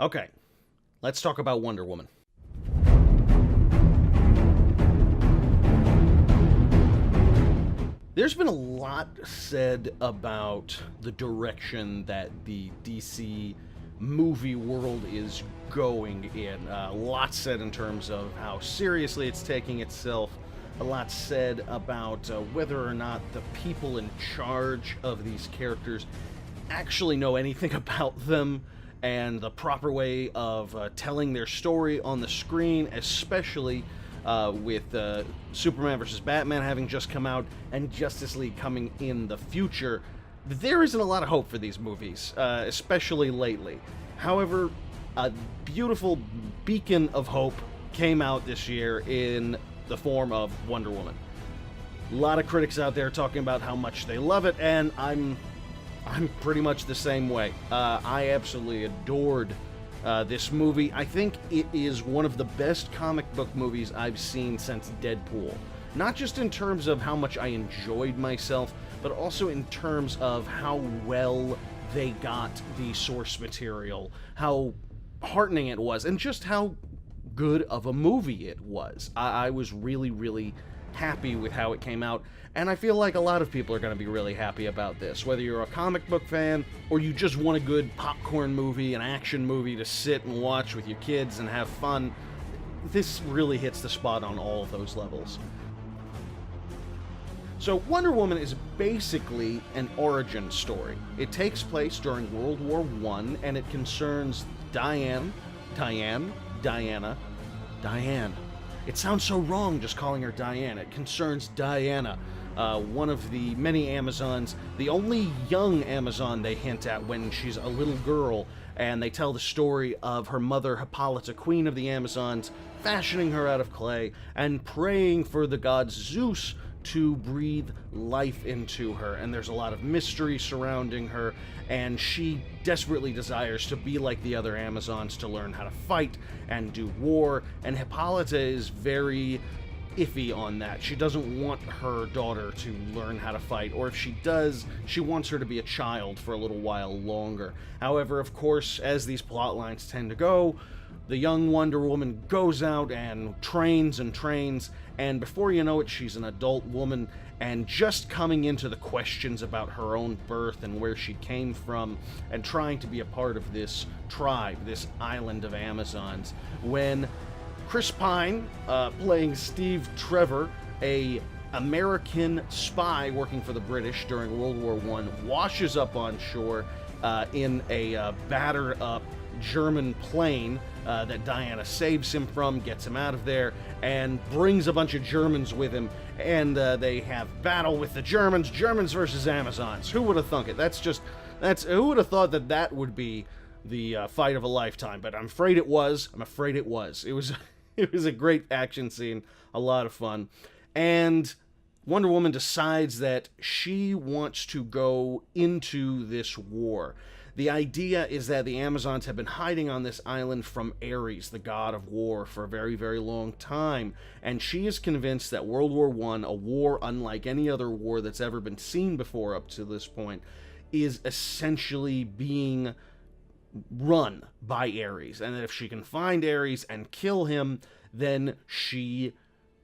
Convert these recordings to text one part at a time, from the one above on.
Okay, let's talk about Wonder Woman. There's been a lot said about the direction that the DC movie world is going in. A lot said in terms of how seriously it's taking itself. A lot said about whether or not the people in charge of these characters actually know anything about them and the proper way of telling their story on the screen, especially with Superman vs. Batman having just come out and Justice League coming in the future. There isn't a lot of hope for these movies, especially lately. However, a beautiful beacon of hope came out this year in the form of Wonder Woman. A lot of critics out there talking about how much they love it, and I'm pretty much the same way. I absolutely adored this movie. I think it is one of the best comic book movies I've seen since Deadpool. Not just in terms of how much I enjoyed myself, but also in terms of how well they got the source material, how heartening it was, and just how good of a movie it was. I was really, really happy with how it came out, and I feel like a lot of people are going to be really happy about this. Whether you're a comic book fan, or you just want a good popcorn movie, an action movie to sit and watch with your kids and have fun, this really hits the spot on all of those levels. So Wonder Woman is basically an origin story. It takes place during World War I, and it concerns Diana. It sounds so wrong just calling her Diane. It concerns Diana, one of the many Amazons, the only young Amazon they hint at when she's a little girl, and they tell the story of her mother, Hippolyta, queen of the Amazons, fashioning her out of clay and praying for the god Zeus to breathe life into her. And there's a lot of mystery surrounding her, and she desperately desires to be like the other Amazons, to learn how to fight and do war, and Hippolyta is very iffy on that. She doesn't want her daughter to learn how to fight, or if she does, she wants her to be a child for a little while longer. However, of course, as these plot lines tend to go, the young Wonder Woman goes out and trains, and before you know it, she's an adult woman, and just coming into the questions about her own birth and where she came from, and trying to be a part of this tribe, this island of Amazons, when Chris Pine, playing Steve Trevor, a American spy working for the British during World War I, washes up on shore in a battered up German plane that Diana saves him from, gets him out of there, and brings a bunch of Germans with him, and they have battle with the Germans versus Amazons. Who would have thunk it? Who would have thought that would be the fight of a lifetime? But I'm afraid it was. It was a great action scene, a lot of fun, and Wonder Woman decides that she wants to go into this war. The idea is that the Amazons have been hiding on this island from Ares, the god of war, for a very, very long time, and she is convinced that World War I, a war unlike any other war that's ever been seen before up to this point, is essentially being run by Ares, and that if she can find Ares and kill him, then she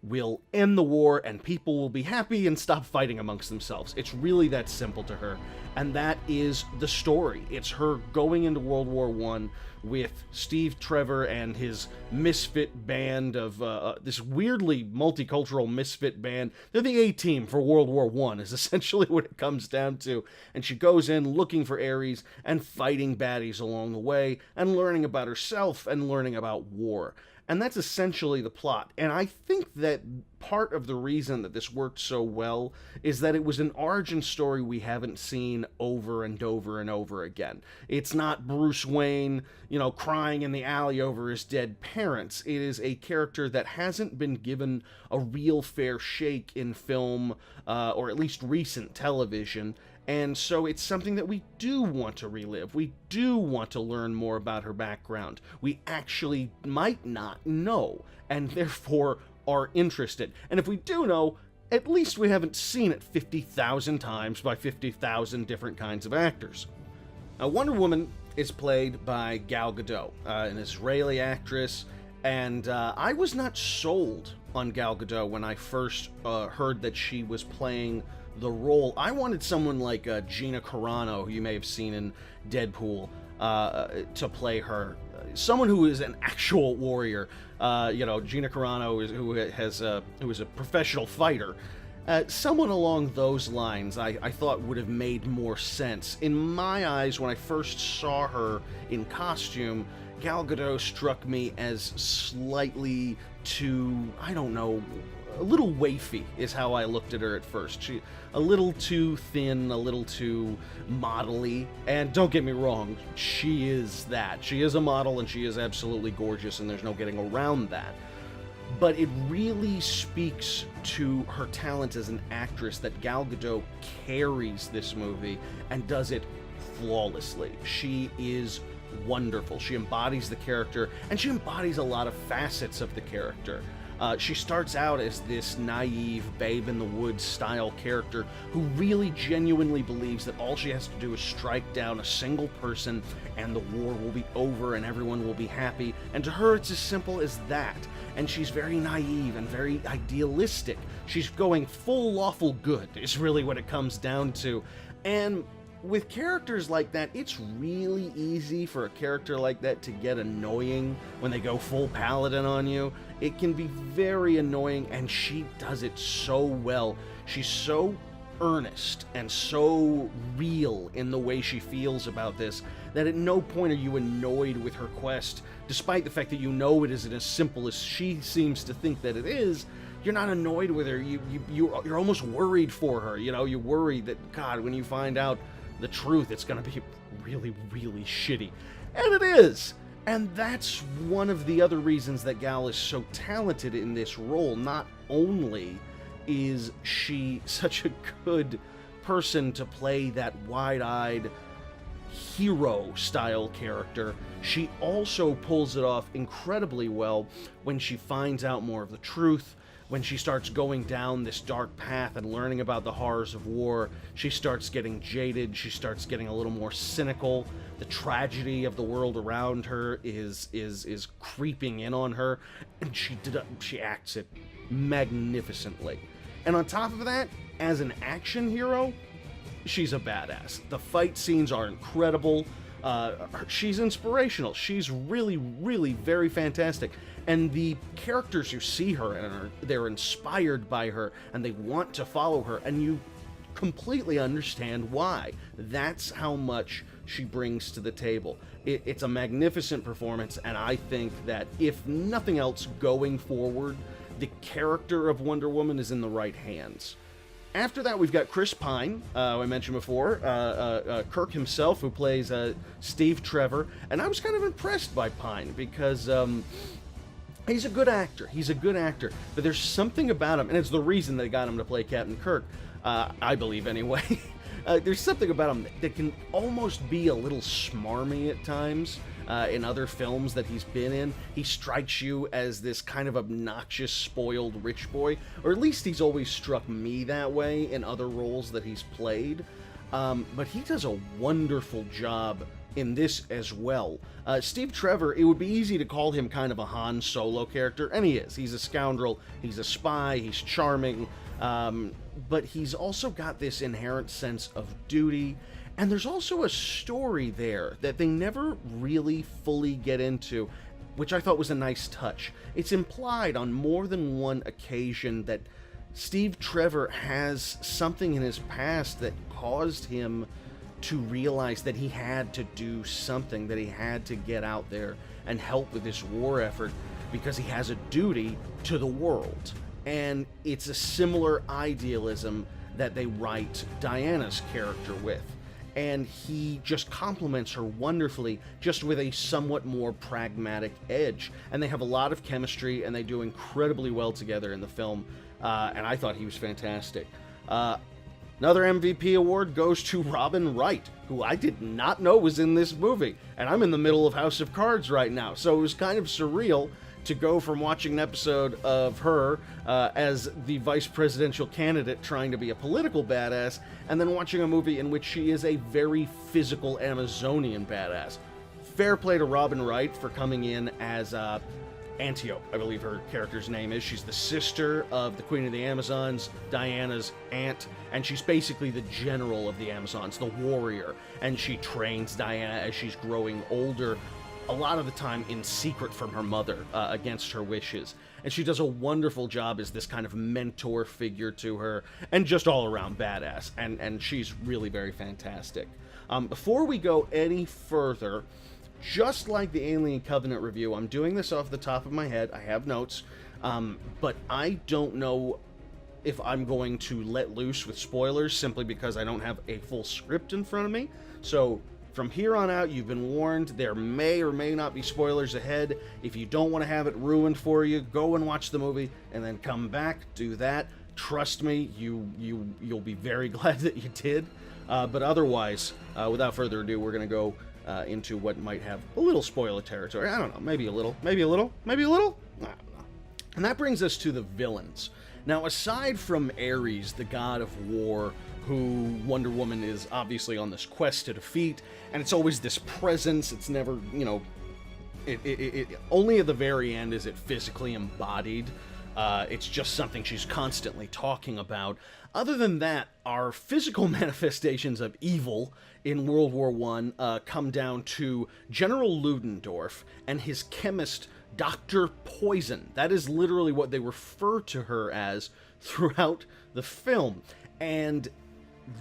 will end the war and people will be happy and stop fighting amongst themselves. It's really that simple to her, and that is the story. It's her going into World War I with Steve Trevor and his misfit band of this weirdly multicultural misfit band. They're the A-team for World War I is essentially what it comes down to, and she goes in looking for Ares and fighting baddies along the way and learning about herself and learning about war. And that's essentially the plot. And I think that part of the reason that this worked so well is that it was an origin story we haven't seen over and over and over again. It's not Bruce Wayne, crying in the alley over his dead parents. It is a character that hasn't been given a real fair shake in film, or at least recent television. And so it's something that we do want to relive. We do want to learn more about her background. We actually might not know, and therefore are interested. And if we do know, at least we haven't seen it 50,000 times by 50,000 different kinds of actors. Now, Wonder Woman is played by Gal Gadot, an Israeli actress, and I was not sold on Gal Gadot when I first heard that she was playing the role. I wanted someone like Gina Carrano, who you may have seen in Deadpool, to play her. Someone who is an actual warrior. Gina Carrano, who is a professional fighter. Someone along those lines I thought would have made more sense. In my eyes, when I first saw her in costume, Gal Gadot struck me as slightly too, I don't know, a little waify is how I looked at her at first. She a little too thin, a little too model-y, and don't get me wrong, she is that. She is a model and she is absolutely gorgeous, and there's no getting around that. But it really speaks to her talent as an actress that Gal Gadot carries this movie and does it flawlessly. She is wonderful. She embodies the character, and she embodies a lot of facets of the character. She starts out as this naive, babe-in-the-woods style character who really genuinely believes that all she has to do is strike down a single person and the war will be over and everyone will be happy. And to her, it's as simple as that. And she's very naive and very idealistic. She's going full lawful good is really what it comes down to. And with characters like that, it's really easy for a character like that to get annoying when they go full paladin on you. It can be very annoying, and she does it so well. She's so earnest and so real in the way she feels about this that at no point are you annoyed with her quest, despite the fact that you know it isn't as simple as she seems to think that it is. You're not annoyed with her. You're almost worried for her. You know, you worry that, God, when you find out the truth, it's going to be really, really shitty. And it is. And that's one of the other reasons that Gal is so talented in this role. Not only is she such a good person to play that wide-eyed hero-style character, she also pulls it off incredibly well when she finds out more of the truth. When she starts going down this dark path and learning about the horrors of war, she starts getting jaded, she starts getting a little more cynical. The tragedy of the world around her is creeping in on her, and she acts it magnificently. And on top of that, as an action hero, she's a badass. The fight scenes are incredible. She's inspirational. She's really, really very fantastic. And the characters who see her and they're inspired by her and they want to follow her, and you completely understand why. That's how much she brings to the table. It's a magnificent performance, and I think that if nothing else going forward, the character of Wonder Woman is in the right hands. After that, we've got Chris Pine, who I mentioned before, Kirk himself, who plays Steve Trevor, and I was kind of impressed by Pine because he's a good actor. He's a good actor, but there's something about him, and it's the reason they got him to play Captain Kirk, I believe anyway. There's something about him that can almost be a little smarmy at times. In other films that he's been in, he strikes you as this kind of obnoxious, spoiled rich boy, or at least he's always struck me that way in other roles that he's played. But he does a wonderful job in this as well. Steve Trevor, it would be easy to call him kind of a Han Solo character, and he is. He's a scoundrel, he's a spy, he's charming, but he's also got this inherent sense of duty. And there's also a story there that they never really fully get into, which I thought was a nice touch. It's implied on more than one occasion that Steve Trevor has something in his past that caused him to realize that he had to do something, that he had to get out there and help with this war effort because he has a duty to the world. And it's a similar idealism that they write Diana's character with. And he just complements her wonderfully, just with a somewhat more pragmatic edge. And they have a lot of chemistry, and they do incredibly well together in the film, and I thought he was fantastic. Another MVP award goes to Robin Wright, who I did not know was in this movie, and I'm in the middle of House of Cards right now, so it was kind of surreal to go from watching an episode of her as the vice presidential candidate trying to be a political badass, and then watching a movie in which she is a very physical Amazonian badass. Fair play to Robin Wright for coming in as Antiope, I believe her character's name is. She's the sister of the Queen of the Amazons, Diana's aunt, and she's basically the general of the Amazons, the warrior, and she trains Diana as she's growing older, a lot of the time in secret from her mother, against her wishes. And she does a wonderful job as this kind of mentor figure to her, and just all around badass, and she's really very fantastic. Before we go any further, just like the Alien Covenant review, I'm doing this off the top of my head. I have notes, but I don't know if I'm going to let loose with spoilers simply because I don't have a full script in front of me. So from here on out, you've been warned. There may or may not be spoilers ahead. If you don't want to have it ruined for you, go and watch the movie and then come back, do that. Trust me, you'll be very glad that you did. But otherwise, without further ado, we're going to go into what might have a little spoiler territory. I don't know, maybe a little, maybe a little, maybe a little? I don't know. And that brings us to the villains. Now, aside from Ares, the god of war, who Wonder Woman is obviously on this quest to defeat, and it's always this presence, it's never, you know, it only at the very end is it physically embodied. It's just something she's constantly talking about. Other than that, our physical manifestations of evil in World War I come down to General Ludendorff and his chemist, Dr. Poison. That is literally what they refer to her as throughout the film. And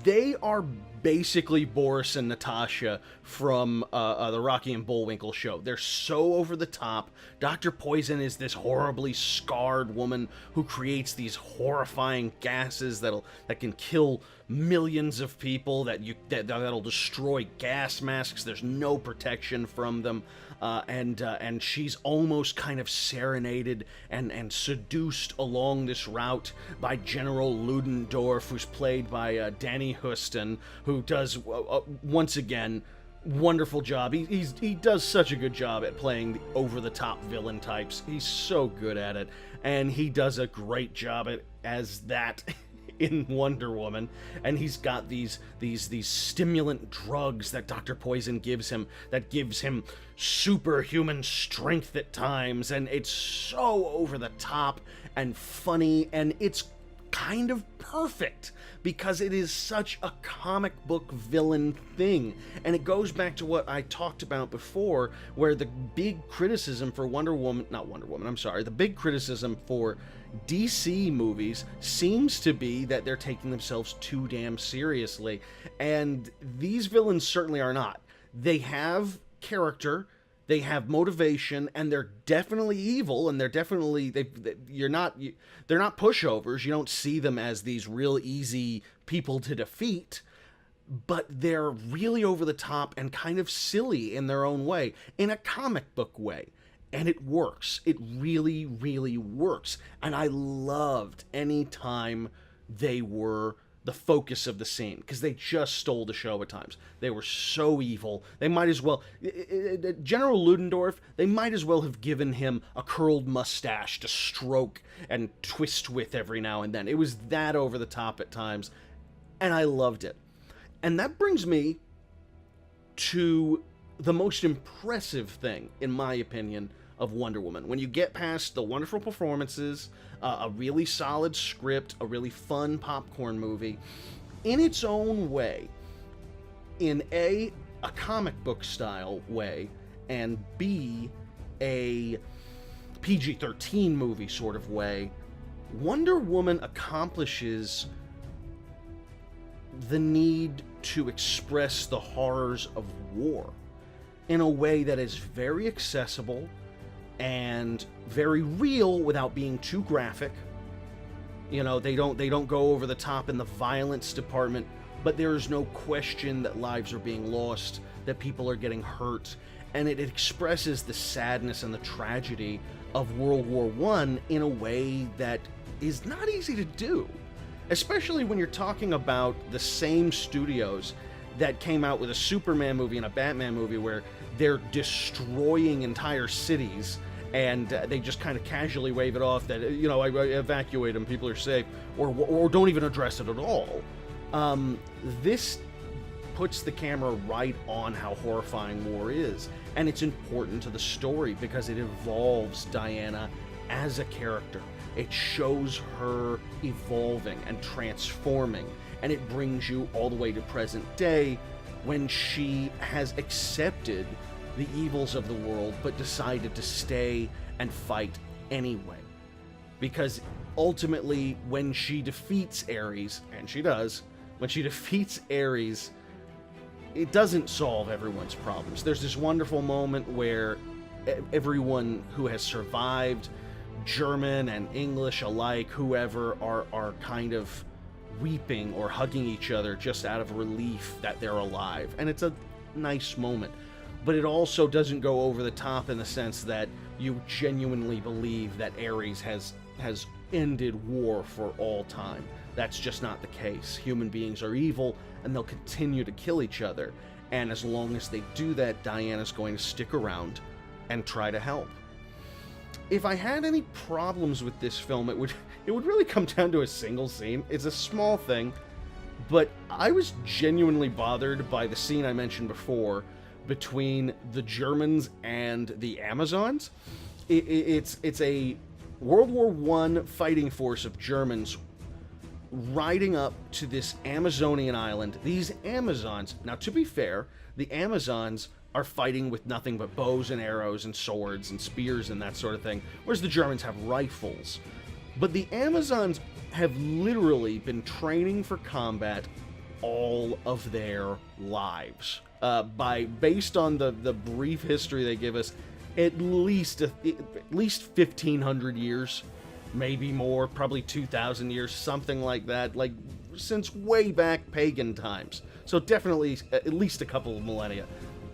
they are basically Boris and Natasha from the Rocky and Bullwinkle show. They're so over the top. Dr. Poison is this horribly scarred woman who creates these horrifying gases that can kill millions of people, that'll destroy gas masks. There's no protection from them. And she's almost kind of serenaded and seduced along this route by General Ludendorff, who's played by Danny Huston, who does, once again, wonderful job. He does such a good job at playing the over-the-top villain types. He's so good at it, and he does a great job as that in Wonder Woman. And he's got these stimulant drugs that Dr. Poison gives him that gives him superhuman strength at times, and it's so over the top and funny, and it's kind of perfect because it is such a comic book villain thing. And it goes back to what I talked about before, where the big criticism for the big criticism for DC movies seems to be that they're taking themselves too damn seriously, and these villains certainly are not. They have character, they have motivation, and they're definitely evil, and they're not pushovers. You don't see them as these real easy people to defeat, but they're really over the top and kind of silly in their own way, in a comic book way. And it works. It really, really works. And I loved any time they were the focus of the scene, because they just stole the show at times. They were so evil. They might as well... General Ludendorff, they might as well have given him a curled mustache to stroke and twist with every now and then. It was that over the top at times, and I loved it. And that brings me to the most impressive thing, in my opinion, of Wonder Woman. When you get past the wonderful performances, a really solid script, a really fun popcorn movie, in its own way, in a comic book style way, and B, a PG-13 movie sort of way, Wonder Woman accomplishes the need to express the horrors of war in a way that is very accessible and very real without being too graphic. You know, they don't go over the top in the violence department, but there is no question that lives are being lost, that people are getting hurt, and it expresses the sadness and the tragedy of World War I in a way that is not easy to do, especially when you're talking about the same studios that came out with a Superman movie and a Batman movie where they're destroying entire cities and they just kind of casually wave it off that, I evacuate them, people are safe, or don't even address it at all. This puts the camera right on how horrifying war is, and it's important to the story because it evolves Diana as a character. It shows her evolving and transforming, and it brings you all the way to present day when she has accepted the evils of the world but decided to stay and fight anyway. Because ultimately, when she defeats Ares, and she does, when she defeats Ares, it doesn't solve everyone's problems. There's this wonderful moment where everyone who has survived, German and English alike, whoever, are kind of weeping or hugging each other just out of relief that they're alive. And it's a nice moment. But it also doesn't go over the top in the sense that you genuinely believe that Ares has ended war for all time. That's just not the case. Human beings are evil, and they'll continue to kill each other. And as long as they do that, Diana's going to stick around and try to help. If I had any problems with this film, it would really come down to a single scene. It's a small thing, but I was genuinely bothered by the scene I mentioned before between the Germans and the Amazons. It's a World War I fighting force of Germans riding up to this Amazonian island. These Amazons, now to be fair, the Amazons are fighting with nothing but bows and arrows and swords and spears and that sort of thing, whereas the Germans have rifles. But the Amazons have literally been training for combat all of their lives. Based on the brief history they give us, at least 1,500 years, maybe more, probably 2,000 years, something like that, like since way back pagan times. So definitely at least a couple of millennia.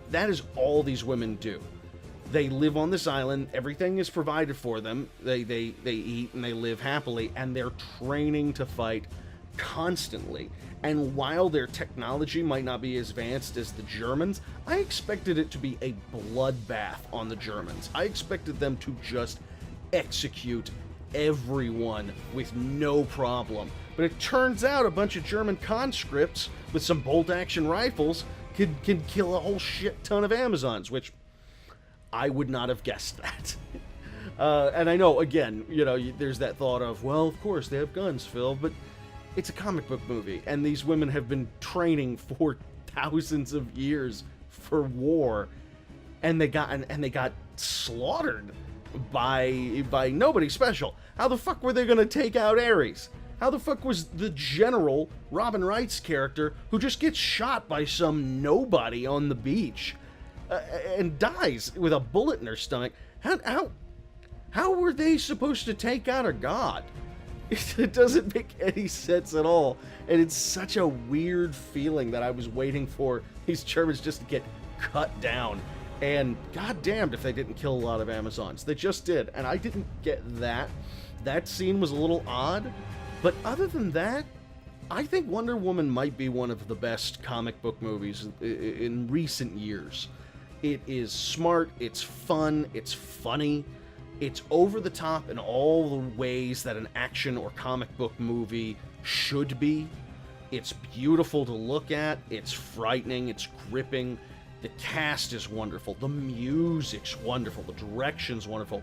That is all these women do. They live on this island, everything is provided for them, they eat and they live happily, and they're training to fight constantly. And while their technology might not be as advanced as the Germans, I expected it to be a bloodbath on the Germans. I expected them to just execute everyone with no problem. But it turns out a bunch of German conscripts with some bolt-action rifles can kill a whole shit ton of Amazons, which I would not have guessed that. And I know, again, there's that thought of, well, of course, they have guns, Phil, but it's a comic book movie, and these women have been training for thousands of years for war, and they got slaughtered by nobody special. How the fuck were they gonna take out Ares? How the fuck was the general, Robin Wright's character, who just gets shot by some nobody on the beach and dies with a bullet in her stomach? How were they supposed to take out a god? It doesn't make any sense at all, and it's such a weird feeling that I was waiting for these Germans just to get cut down. And goddamned if they didn't kill a lot of Amazons. They just did, and I didn't get that. That scene was a little odd, but other than that, I think Wonder Woman might be one of the best comic book movies in recent years. It is smart, it's fun, it's funny, it's over the top in all the ways that an action or comic book movie should be. It's beautiful to look at, it's frightening, it's gripping. The cast is wonderful, the music's wonderful, the direction's wonderful.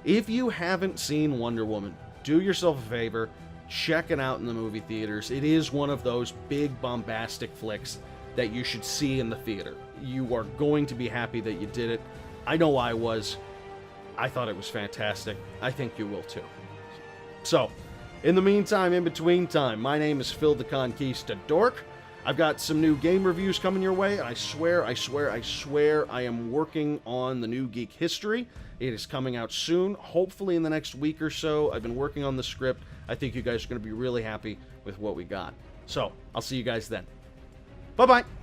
If you haven't seen Wonder Woman, do yourself a favor, check it out in the movie theaters. It is one of those big bombastic flicks that you should see in the theater. You are going to be happy that you did it. I know I was. I thought it was fantastic. I think you will too. So, in the meantime, in between time, my name is Phil the Conquistadork. I've got some new game reviews coming your way. I swear, I am working on the new Geek History. It is coming out soon, hopefully in the next week or so. I've been working on the script. I think you guys are going to be really happy with what we got. So, I'll see you guys then. Bye-bye.